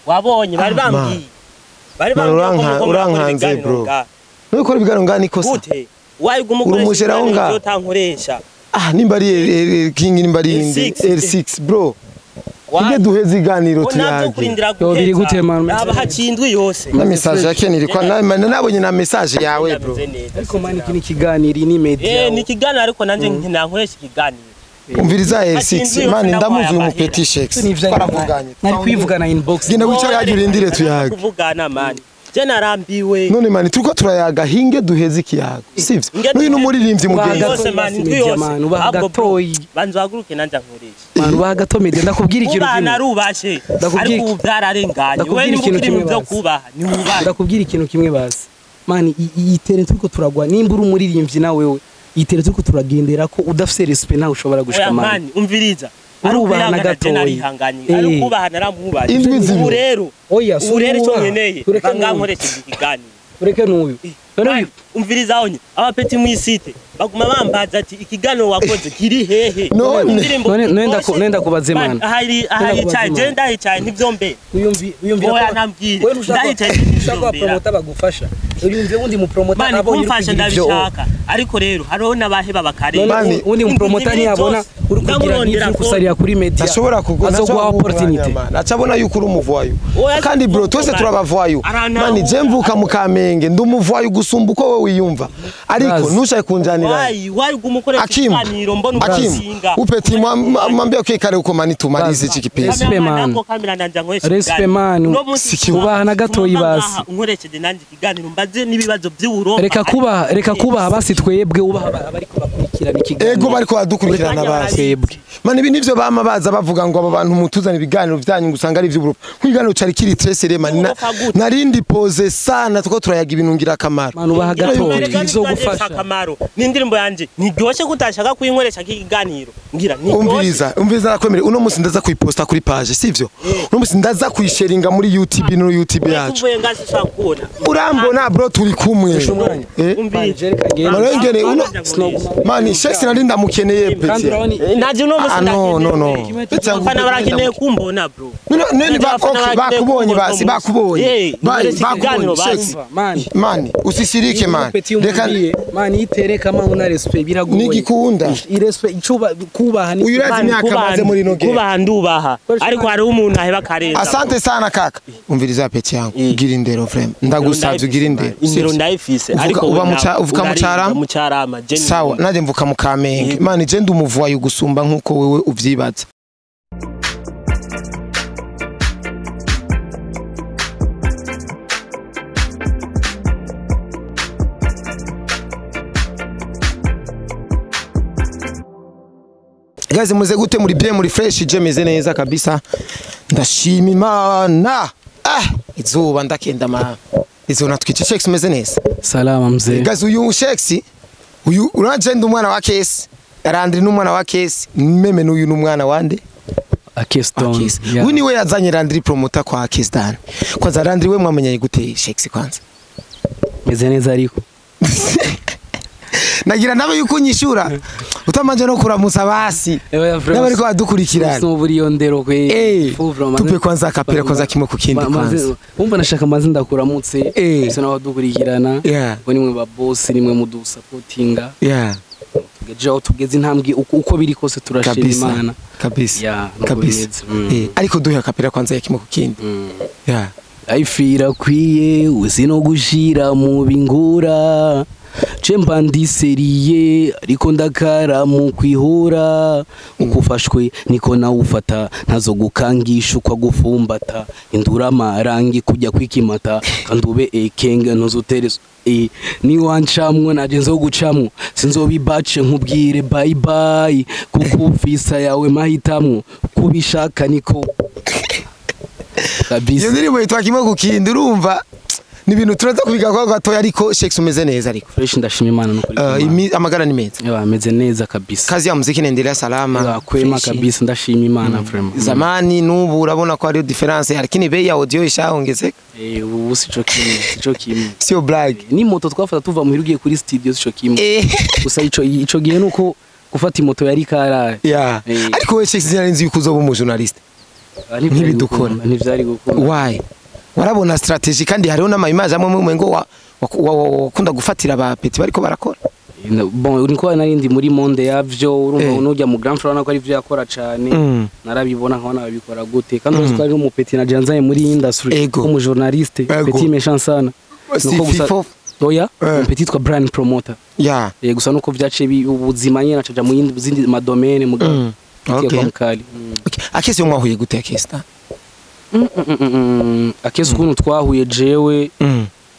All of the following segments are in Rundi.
wabonye bari bambwiye urankanze bro nuko ibiganiro ngani kosa gute wayigumukoresha yo tankoresha nimba ari king nimba ari L6 bro Ige duheze iganiro tuyage. Yo biri gute man? Aba hakindwi yose. Na message yake nilikuwa nabonye na message yawe bro. Ariko man iki ni kiganiro ni media. Ni kiganiro ariko nanje ntankoresha ikiganiro. Umviriza L6 man ndamuzi umupeti SHACKS. Twaravuganye. Nari kwivugana inbox. Genda wicara yagirindire tuyage. Kuvugana man. Je narambiwe. None man turiko turayaga hinge duheze ikiyago. Sivyo. N'uyu numuririmbyi mugenzi yose man yose. Ubagatoyi. Banzo haguruke nanje nkoresha. Man ubagatomede ndakubwira ikintu kimwe. Ubana rubashe. Ariko ubyararenganye. Wewe ni ukuri byo kubaha. Ni ubaha. Ndakubwira ikintu kimwe basi. Man itere turiko turagwa nimba uri umuririmbyi na wewe. Itere turiko turagendera ko udafise respect nawe ushobora gushika man. Umviriza. Arubana gatoyi. Ari kubaha naramubaye. Ubu rero. Oya ubu rero cyo nkeneye. Bangankoresha ikiganiro. Ureke n'uyu. Umviriza onye abapeti mu isite baguma bambaza ati ikiganiro wakoze kiri hehe nenda kubaze man ahari cyane je ndahicaye ntivyombe uyumvira oya nambwire ndahicaye ushaka promoter bagufasha uyumve undi mu promoter abo yumfasha ndabishaka ariko rero hariho nabaheba bakareba undi mu promoter ntiyabona uri kugira n'ivyo kusarira kuri media ashobora kugona azogwa opportunity acabona yuko uri umuvoyo kandi bro twese turabavoyo mani je mvuka mu Kamenge ndumuvoyo gusumba uko wewe wiyumva ariko nushaye kunjanira wayi gumukoresha ikiganiro mbona ugasinga upeti mwambie kwikare uko mani tumalize iki kipesi respect man sikubahana gatoyi basi unkoresheje nanje ikiganiro mbaze nibibazo by'Uburundi reka kubaha basi twebwe ubaha bariko bakurikirana ikiganiro ego bariko badukurikirana basi mani ibi nivyo bama baza bavuga ngo abo bantu mutuzana ibiganiro byanyu gusanga ari ivy'Uburundi kwiganiro cari kiri tresere mani narindi pose sana tuko turayaga ibintu ngira kamaro man ubaha gatoyi bizogufasha akamaro n'indirimbo yanje ntiryoshe kutashaka kuyinkoresha kiganiro ngira umviriza nakwemere uno musi ndaza kuyiposta kuri page sivyo uno musi ndaza kuyisharinga muri YouTube no YouTube yacu urambona bro turi kumwe marengene uno mani SHACKS narinda mukeneye peti naje uno musi no fana barakeneye kumbona bro none bakubonye basi bakubonye SHACKS mani usisirike mani reka mani itere kama una respect biragoye nigikunda irespect icuba kubaha ni uyurazi myaka maze muri no game kubaha ndubaha ariko hari umuntu aheba karenza asante sana kaka umviriza peti yangu gira indero vrem ndagusavye gira indero ndayifise ariko uvuka mucarama sawa naje mvuka mu Kamenge mani je ndumuvuye gusumba nkuko wewe uvyibaza Guys muze gute muri bien muri fresh je meze neza kabisa ndashima Imana izuba ndakenda ma izo natwice SHACKS meze neza salama mzee guys uyu SHACKS uyu uragenda umwana wa Kesi Landry n'umwana wa Kesi meme n'uyu n'umwana wande Akeston uyu niwe yazanye Landry promoter kwa Akeston kwanza Landry we mwamenyanye gute SHACKS kwanza meze neza ariko nagira nawe yuko nyishura utamanje no kuramutsa basi nawe ariko adukurikirana so buri yondero kwe tupe kwanza kapira kwanza kimwe ku kindi kwanza umva nashaka mazi ndakuramutse so nawe adukurikirana bo nimwe ba boss nimwe mudu supportinga tugeje tugeze intambwe uko biri kose turashira Imana kabisa ariko duhe kapira kwanza kimwe ku kindi ayifira kwiye uzino gushira mu bingura Chemba ndiseriye ariko ndakara mu kwihura ukufashwe niko nawufata ntazo gukangisha uko gufumbata indura marangi kujya kwikimata kandube ekenge ntuzuterezo ni wancamwe naje nzo gucamwe sinzobibace nkubwire bye bye kukufisa yawe mahitamwe kubishaka niko kabisa iyo ndiri mwitwa kimwe gukindi urumva ni ibintu turaza kubiga kwa gatoya ariko SHACKS umeze neza ariko fresh ndashima Imana no kuri amagara ni meza ameze neza kabisa kazi ya muziki nendelea salama kwema kabisa ndashima Imana vraiment zamani nubu urabona ko ari difference lakini bei ya audio ishaongezeka ubu sico kimwe sio brag ni moto twafata tuva mu hirugiye kuri studio sico kimwe gusa ico gihe nuko gufata imoto yari kara ariko we SHACS zinarinzi yuko uzoba umu journalist ntibidukora ntivyari gukunda why warabona strategy kandi hariho n'amayimaje amwe mu ngo wakunda gufatira aba peti bariko barakora bon uriko narindi muri monde yavyo urumva unujya mu grand frère nako ari vyo yakora cyane narabibona nkabona babikora gute kandi uzi ko ari umupeti na janzaye muri industry comme journaliste petit méchant sana nuko gusa oya petit twa brand promoter gusa nuko vyaciye ubuzima nyene acaja mu yindi madomene mugabo okay akese mwahuye gute akesta akese ukuntu twahuye jewe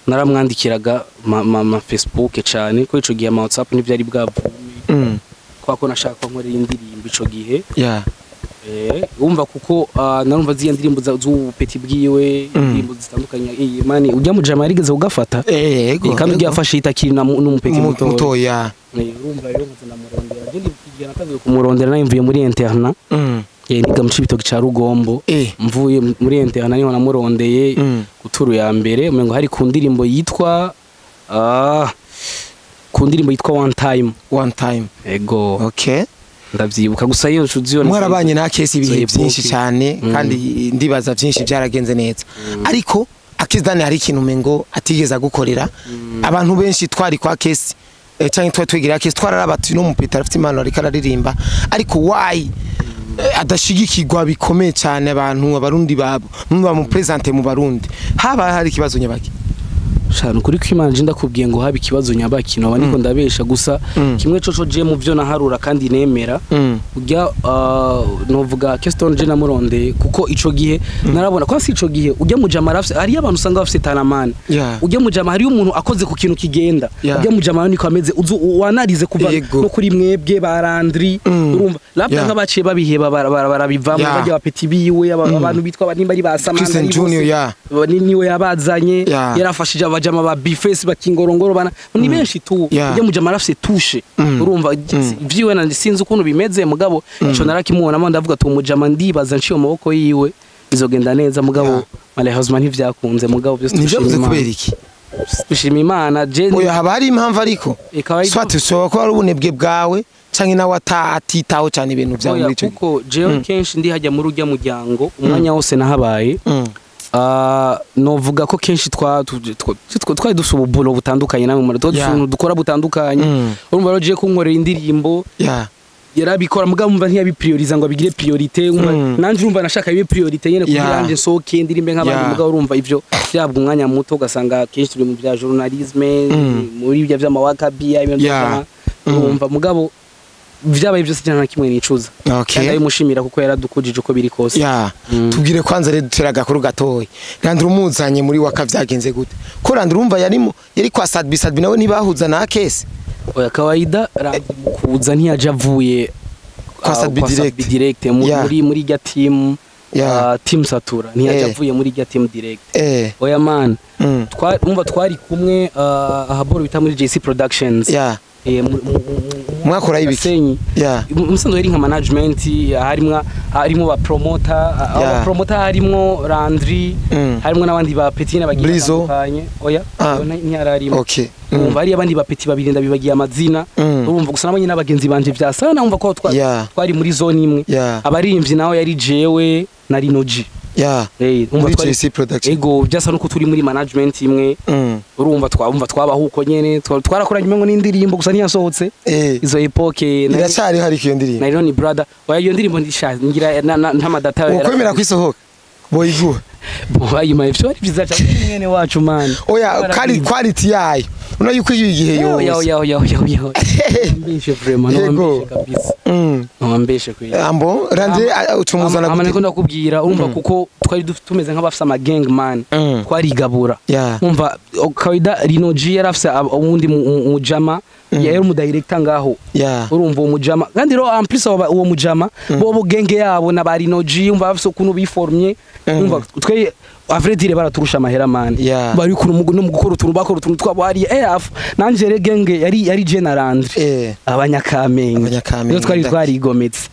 naramwandikiraga ma Facebook cyane ko ico gihe ma WhatsApp ntivyari bwavume kwako nashaka nkorera indirimbo ico gihe umva kuko narumva ziya ndirimbo z'ubupeti bwiwe indirimbo zitandukanye mani ujya mu jama yarigeze ugafata kandi ugafashe itakiri n'umupeti mutoya urumva rero nzanamurondera je ndikigira natavuye kumurondera nayimvuye muri interna niga mu cibitoki ca Rugombo mvuye muri interna niho namurondeye guturu ya mbere umengo hari ku ndirimbo yitwa one time ego okay ndavyibuka gusa iyo nshuziyo mwarabanye na kesi ibihe byinshi cyane kandi ndibaza byinshi byaragenze neza ariko akizane hari ikintu umengo atigeza gukorera abantu benshi twari kwa kesi cyangwa twatwegira kesi twararabatu no mupeta afite imana ari kararirimba ariko why adashigikirwa bikomeye cyane abantu abarundi babo mwa mu presenter mu barundi haba hari kibazo nyabaki shano kuri kwimanje ndakubwiye ngo haba ikibazo nyabaki no niko ndabesha gusa kimwe coco je mu byo naharura kandi nemera ujya novuga Keston je namuronde kuko ico gihe narabona ko si ico gihe ujya mu jama rafse ari abantu usanga bafite tanamane ujya mu jama hari umuntu akoze ku kintu kigenda ujya mu jama niko ameze wanarize kuva no kuri mwebwe ba Landry urumva labda nk'abaciye babiheba barabivamo bajya bapeti biwe abantu bitwa nimba ari basamana niwe yabazanye yarafashije abajama ba bifesi bakingorongoro bana ni benshi tu ujya mu jama rafse tushe urumva vyiwe na sinzi ukuntu bimeze mugabo ico narakimubona mo ndavuga tu umujama ndibaza nshiyo maboko yiwe bizogenda neza mugabo malheureusement ntivyakunze mugabo byose tushimira kubera iki tushimira Imana je oya haba hari impamvu ariko swati so ko ari ubunebwe bwawe canke nawe atitaho cyane ibintu byawe muri cyo kuko jewe kenshi ndi hajya muri urya muryango umwanya wose nahabaye novuga ko kenshi twari dusububulo butandukanye namwe muri dukora butandukanye urumva roje kunkorera indirimbo yarabikora mugabo mva ntiyabiprioriza ngo abigire priorité nanje urumva nashaka ibe priorité nyene kugira nje soke ndirimbe nk'abandi mugabo urumva ivyo byabwa umwanya muto gasanga kenshi turi mu bya journalisme muri ibyo by'amawakabi urumva mugabo vyabaye byose cyane kimwe nicuza kandi ari mushimira kuko yaradukujije uko biri kose tubwire kwanza rero duteraga kuri gatoyi Landry umuzanye muri waka vyagenze gute ko Landry urumva yari kwa Sadbi nawe ntibahuza na kesi oya kawaida kuza ntiyaje avuye kwa Sadbi direct muri ya team Satura ntiyaje avuye muri ya team direct oya man twari kumwe ahaboro bita muri JC Productions mwakora ibiki musanzwe yari nka management harimo ba promoter harimo Landry harimo n'abandi ba Petit n'abagiye batandukanye oya ntiyararimo umva ari abandi ba Petit babiri ndabibagiye amazina urumva gusa nabonye n'abagenzi banje vyasana umva ko twari muri zone imwe abarimvyi naho yari jewe na Rinoji muri JC Production ego byasa nuko turi muri management imwe urumva twabahuko nyene twarakoranye imengo n'indirimbo gusa ntiyasohotse izo epoke iracari hari iyo ndirimbo na Irony brother oya iyo ndirimbo ndishaje ngira ntamadata ukwemera kwisohoka boyiguha boyima ifyo ari byiza cyane mwene wacu man oya quality yayo una yuko igihe yo mbishe vraiment no kabisa no mbishe kwe ambo Landry ucumuzana amane ko ndakubwira urumva kuko twari tumeze nk'abafisa ama gang man twari gabura umva kawaida Rinoji yarafisa ubundi mujama yari mu director ngaho urumva uwo mujama kandi ro en plus uwo mujama bo genge yabo na ba Rinoji umva bafise ukuntu biformye umva twe avre dire baraturusha amahera man bari ku no mu gukora utuntu bakora utuntu twabo hari nanje regenge yari general abanyakamenge no twari igometse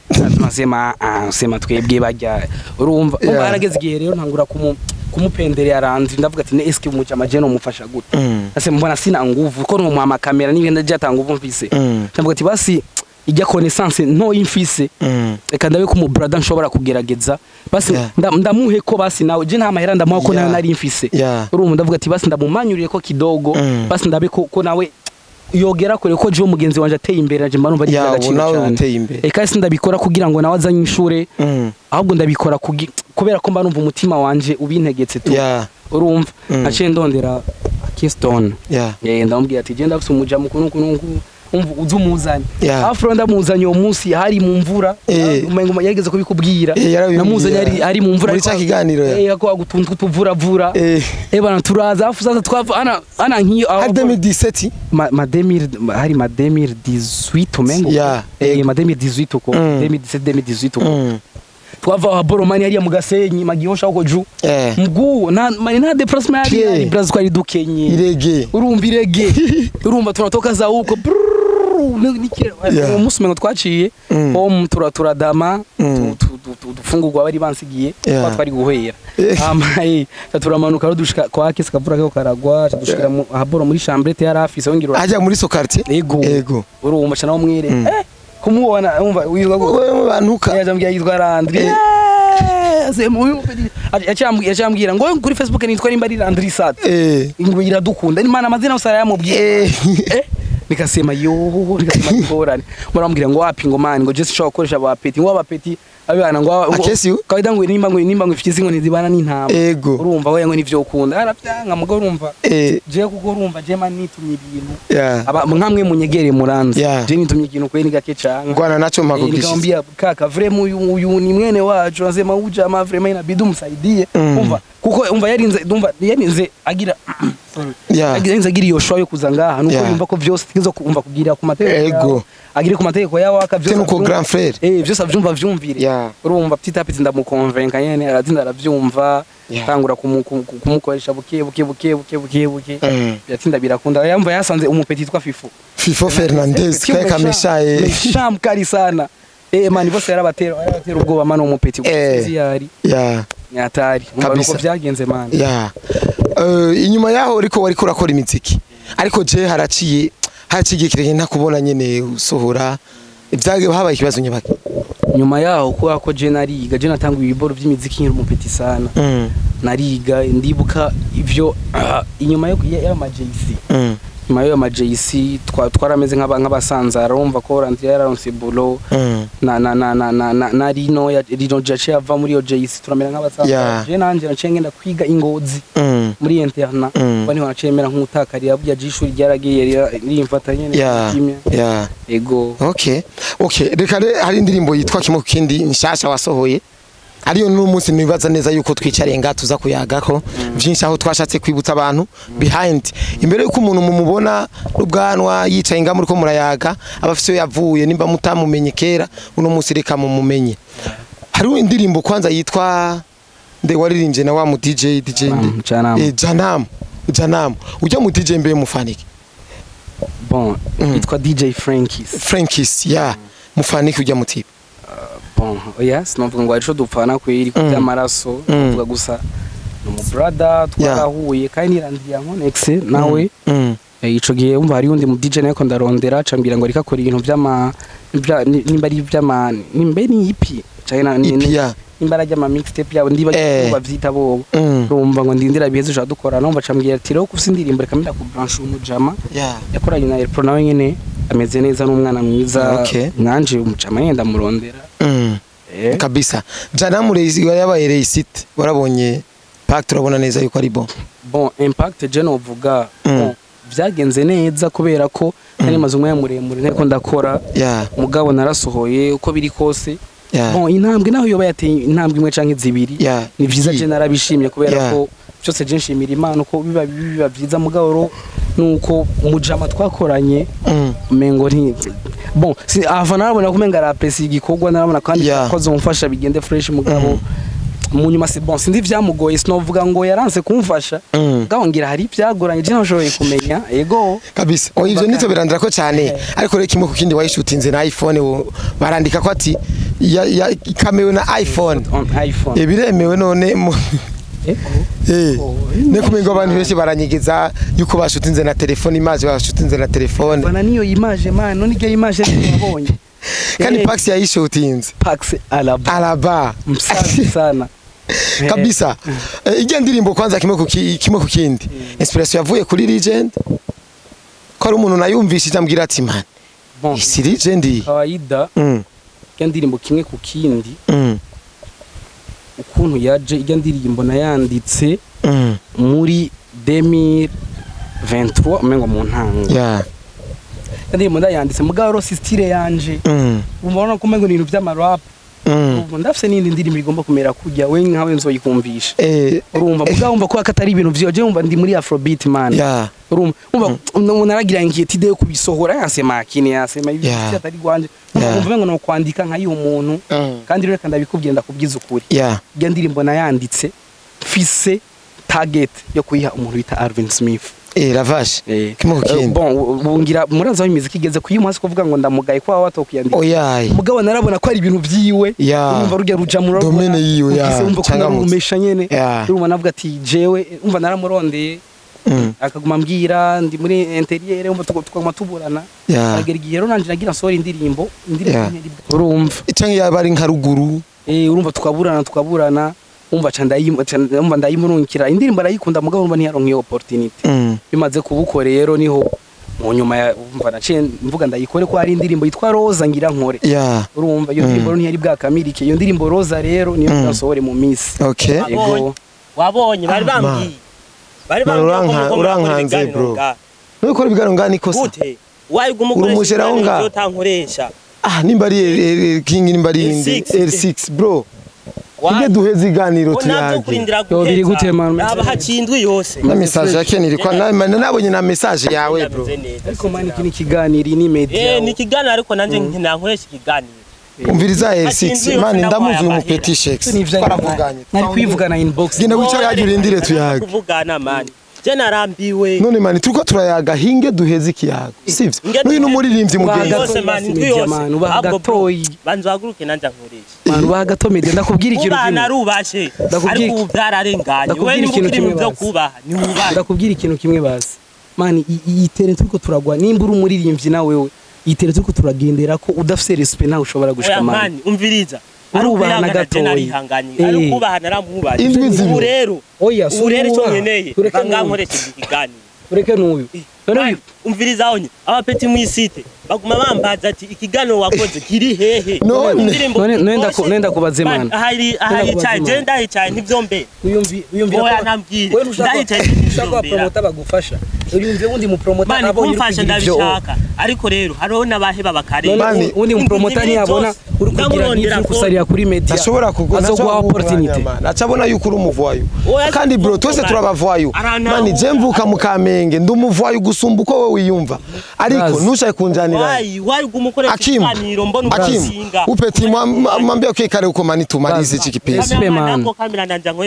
sema twebwe bajya urumva barageze igihe rero ntangura kumupenderera Landry ndavuga ati eske umujama je no mufasha gute ase mbona sina nguvu ko no mu kamera n'ibindi byatanga nguvu mfise ndavuga ati basi ijya connaissance nto imfise reka ndabe ko mu brother nshobora kugerageza basi ndamuhe ko basi nawe je nta mahera ndamuha ko nawe nari imfise urumva ndavuga ati basi ndamumanyuriye ko kidogo basi ndabe ko nawe yogera kure ko je umugenzi wanje ateye imbere je mbarumva ari byagaciro cyane eka ndabikora kugira ngo nawe azanye inshure ahubwo ndabikora kubera ko mbarumva umutima wanje ubintegetse tu urumva aciye ndondera Keystone ndamubwira ati je ndafise umuja mukuru uzumuzanye afro ndamuzanye uwo munsi hari mu mvura umengo yageze kubikubwira namuzanye ari mu mvura muri Ikiganiro ko agutuntu tuvuravura bana turaza afu sasa twava ana nkiyo hari 2017 hari 2018 umengo ma 2018 ko 2017 ko twava Boromani hariya mu Gasenyi magihosha uko ju mguu na déplacement yari Brazil kwari dukenye irege urumva tunatoka za uko umunsi umengo twaciye home turadama dufungurwa bari bansigiye twari guhera turamanuka dushika kwa Kesi kavura ko karagwa dushikira haboro muri chambrette yari afise wongiro aja muri so quartier yego urumva cyane umwire kumubona umva wizwa ko bantuka yajambye yitwa Landry yacambwira ngo kuri Facebook nitwa nimba ari Landry Sat ngo iradukunda imana amazina usara yamubwiye nikasema nikasema muramubwira ngo wapi ngo man ngo just show koresha abapeti ngo abapeti abana ngo kaida ngo nimba ngo ifite ngo nizibana n'intama urumva we ngo nivyo ukunda arabyanga mugo urumva je kuko urumva je man nitumye ibintu nkamwe munyegere muranze je nitumye ikintu kwe ni gake cyane ngwana nacho mpakubisha ngambia kaka vraiment uyu ni mwene wacu anasema uja ama vraiment inabidi umsaidie umva kuko umva yarinze agira yarinze agira iyo show yo kuzanga nuko yumva ko byose tikizo kumva kugira ku mateko agire ku mateko yawo akavyose nuko grand frère byose avyumva vyumvire urumva petit à petit ndamukonvenka yene arazinda aravyumva tangura kumukoresha buke yatinda birakunda yamva yasanze umupeti twa Fifo Fernandez kaka meshaye sham kari sana mani bose yarabatera ubwoba mano umupeti yari nyatari nuko byagenze man inyuma yaho ariko wari kurakora imiziki ariko je haraciye kireke ntakubona nyene usohora ibyage habaye ikibazo nyabaki nyuma yaho ko je nariga je natanguye ibiboro by'imiziki nkiri umupeti sana nariga ndibuka ivyo inyuma yo ma JC nyuma yo ma JC twarameze nk'abasanzara urumva ko Landry yararonse bolo na Rino jace yava muri yo JC turamera nk'abasanzara je nanje naciye ngenda kwiga ingozi muri interna bani wanacemera nk'utakari yabuya jishuri ryaragiye rimfatanye kimya ego okay reka hari indirimbo yitwa kimwe kindi nshasha wasohoye ariyo n'umunsi nibaza neza yuko twicarenga tuza kuyagako byinshi aho twashatse kwibutsa abantu behind imbere yuko umuntu mumubona n'ubwanwa yicaye nga muri ko murayaga abafise yavuye nimba mutamumenye kera uno munsi reka mumumenye hari indirimbo kwanza yitwa nde waririmbye na wa mu DJ Janam ujya mu DJ mbe mufanike bon yitwa DJ Frankis mufanike ujya mutiba bon yes novuga ngo arico dupfana kwiri kubyamaraso novuga gusa no mu brother twarahuye kandi Landry yankonexe nawe ico gihe umva hari undi mu DJ nako ndarondera cambira ngo rikakora ibintu nimba ari byama nimbe ni ipi cyane nimba rajya ma mixtape yabo ndiba bavyita bo urumva ngo ndindira biheze uja dukora no bacambira ati rero kufise indirimbo reka menda ku branch umujama yakoranye na Pro nawe nyene ameze neza n'umwana mwiza nanje umujama yenda murondera kabisa jana murezi yabaye reisite warabonye pact turabona neza yuko ari bon impact je no vuga byagenze neza kubera ko nari maze umwanya muremure nteko ndakora mugabo narasohoye uko biri kose intambwe naho yoba yateye intambwe imwe canke zibiri ni vyiza je narabishimye kubera ko cyose je nshimira Imana uko biba vyiza mugabo nuko umujama twakoranye mengo nti ava narabona kumenga rapesi igikorwa narabona kandi koze umfasha bigende fresh mugabo munyuma sindi vyamugoye sinovuga ngo yaranse kumfasha gahongira hari byagoranye je nashoboye kumenya ego kabisa ivyo nito birandira ko cyane ariko reka kimwe kukindi wayishutinze na iPhone barandika ko ati kamewe na iPhone biremewe none nekumengo abantu benshi baranyigeza yuko bashutinze na telefone image bashutinze na telefone bana niyo image man none iyo image nabonye kandi Pax yayishutinze Pax alaba msafi sana kabisa. Ijya ndirimbo kwanza kimwe ku kindi inspiration yavuye kuri Legend ko ari umuntu nayumvishije ambwira ati man isi Legend kawaida ijya ndirimbo kimwe ku kindi ukuntu yaje ijya ndirimbo nayanditse muri 2023 umengo mu ntango ndirimbo ndayanditse mugabo rose style yanje ubona ko umengo ibintu by'amarap ndafise n'indi ndirimbo igomba kumera kujya we nkawe nzoyikumvisha urumva mugabo umva ko akatari ibintu vyoje umva ndi muri afrobeat man urumva umuntu aragira inquiétude yo kubisohora yasema akini yasema ibyo atari gwanje umva umengo no kwandika nkayi umuntu kandi rero kandi abikubwiye ndakubwiza ukuri ijya ndirimbo nayanditse mfise target yo kuyiha umuntu bita Alvin Smith ravage kimwe kindi bungira muraza w'imiziki igeze kuyimwasi kuvuga ngo ndamugaye kwa watokuyandika mugabo narabona ko ari ibintu byiwe umva rujya ruja mu domene yiwe cyangwa umesha nyene urumva navuga ati jewe umva naramurondeye akaguma mbwira ndi muri interieur umva tukaguma tuburana agera igihe rero nanje nagira sori indirimbo urumva cyangwa yabari nka ruguru urumva tukaburana umva umva ndayimurungikira indirimbo arayikunda mugabo umva ntiyaronka iyo opportunity bimaze kubukore rero niho mu nyuma umva naciye mvuga ndayikore ko ari indirimbo yitwa Roza ngira nkore urumva iyo ndirimbo ntiyari bwakamirike iyo ndirimbo Roza rero niyo twasohore mu miss wabonye bari bambwiye urankanze bro nukora ibiganiro ngani kosa gute wayigumukoresha yo tankoresha nimba ari king nimba ari L6 bro Ige duheze iganiro tuyage. Yo biri gute man. Aba hakindwe yose. Na message yake nilikuwa nabonye na message yawe bro. Ariko man iki ni kiganiro ni media. Ni kiganiro ariko nanje ntankoresha ikiganiro. Umviriza L6 man ndamuzi mu petit shex. Baravuganye. Nari kwivugana inbox. Genda wicara yagira indire tuyage. Kuvugana man. Je narambiwe. None man turiko turayaga hinge duheze ikiyago. Sivyo. N'uyu n'umuririmbyi mugenzi wose man ndwiyose. Ubagatoyi. Banzo haguruke nanje nkoresha. Man ubagatomede ndakubwira ikintu kimwe. Narubashe. Ariko byararenganye. We ni mukiri byo kubaha. Ni ubaha. Ndakubwira ikintu kimwe basi. Man itere turiko turagwa nimba uri umuririmbyi na wewe. Itere turiko turagendera ko udafise respect nawe ushobora gushika man. Umviriza. Arubana gatoyi. Ariko ubaha naramubari. Ubu rero. Oya ubu rero icyo nkeneye bangankoresha ikiganiro. Ureke n'uyu. Umviriza onye abapeti mu isite baguma bambaza ati ikiganiro wakoze kiri hehe. Nenda kubaze man. Ahari cyane je ndahicaye ntivyombe. Uyumvira ko yanambwire. Ndahicaye ntivyombe. Promoter bagufasha. Uyumvye undi mu promoter abo yumfasha ndabishaka. Ariko rero hariho nabaheba bakareba. Undi mu promoter ntiyabona uri kugira kusarira kuri media. Ashobora kugona opportunity. Acabona yuko uri umuvoyo. Kandi bro twese turabavoyo. Mani je mvuka mu Kamenge ndumuvoyo gusumba uko wowe wiyumva. Ariko nushaye kunjanira. Wayi gumukoresha ikiganiro mbona ugasinga. Upeti mwambie okay kare uko mani tumalize iki kipesi.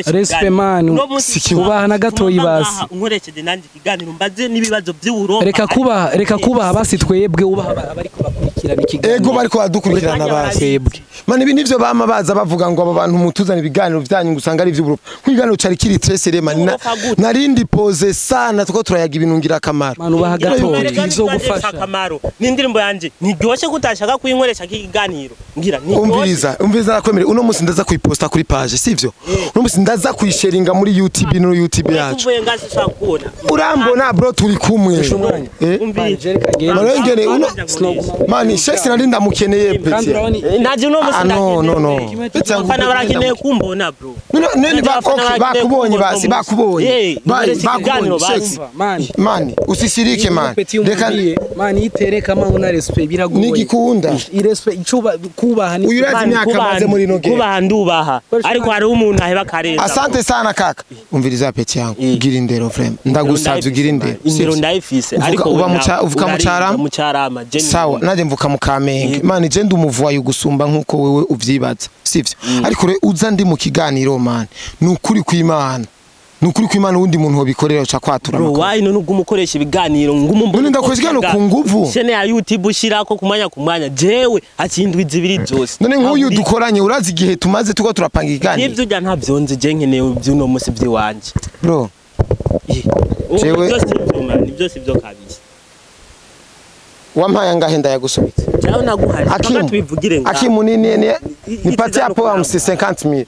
Respect man. Sikubahana gatoyi basi. Unkoresheje nanje ikiganiro mbaze nibibazo by'Uburundi. Reka kubaha basi twebwe ubaha bariko bakurikirana ikiganiro. Ego bariko badukurikirana basi. Mani ibi nivyo bama baza bavuga ngo abo bantu mutuzana ibiganiro byanyu gusanga ari ivy'Uburundi. Kwiganiro cari kiri tresere mani narindi pose sana tuko turayaga ibintu ngira kamaro. Man ubaha gatoyi bizogufasha. N'indirimbo yanje ntiryoshe kutashaka kuyinkoresha kiganiro ngira ni umviriza nakwemere uno musi ndaza kuyiposta kuri page sivyo uno musi ndaza kuyisharinga muri YouTube no YouTube yacu urambona bro turi kumwe marengene uno mani SHACKS narinda mukeneye peti naje uno musi no fana barakeneye kumbona bro none bakubonye basi bakubonye SHACKS mani usisirike mani reka mani itere kama una respect biragoye nigikunda irespect icuba kubaha ni uyurazi myaka maze muri noge kubaha ndubaha ariko hari umuntu aheba karenza asante sana kaka umviriza peti yangu gira indero frame ndagusavye gira indero ndayifise ariko uvuka mu Carama sawa naje mvuka mu Kamenge mani je ndumuvuye gusumba nkuko wewe uvyibaza sivyo ariko re uza ndi mu kiganiro mani nukuri kw'Imana nukuri kw'Imana wundi muntu wobikorera cha kwatura bro why no gumukoresha ibiganiro ngumu ndakoshigano ku nguvu chene ya YouTube ushirako kumanya jewe akindwi zibiri zose none nk'uyu dukoranye urazi gihe tumaze tuko turapanga ikiganiro ivyo ujya ntavyonze je nkeneye byuno musi byiwanje bro jewe byose byo kabisa wampaye angahe ndayagusubitse Jaho naguhaye kama tubivugire nga Akimu ni nipatie hapo amsi 50000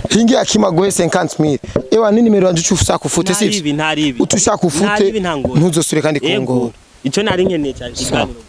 hingi Akima goye 50000 ewa ni nimero yanje ufusa kufute sivyo ntari ibi utushaka ufute ntuzosure kandi kungo ico nari nkeneye cyane Ikiganiro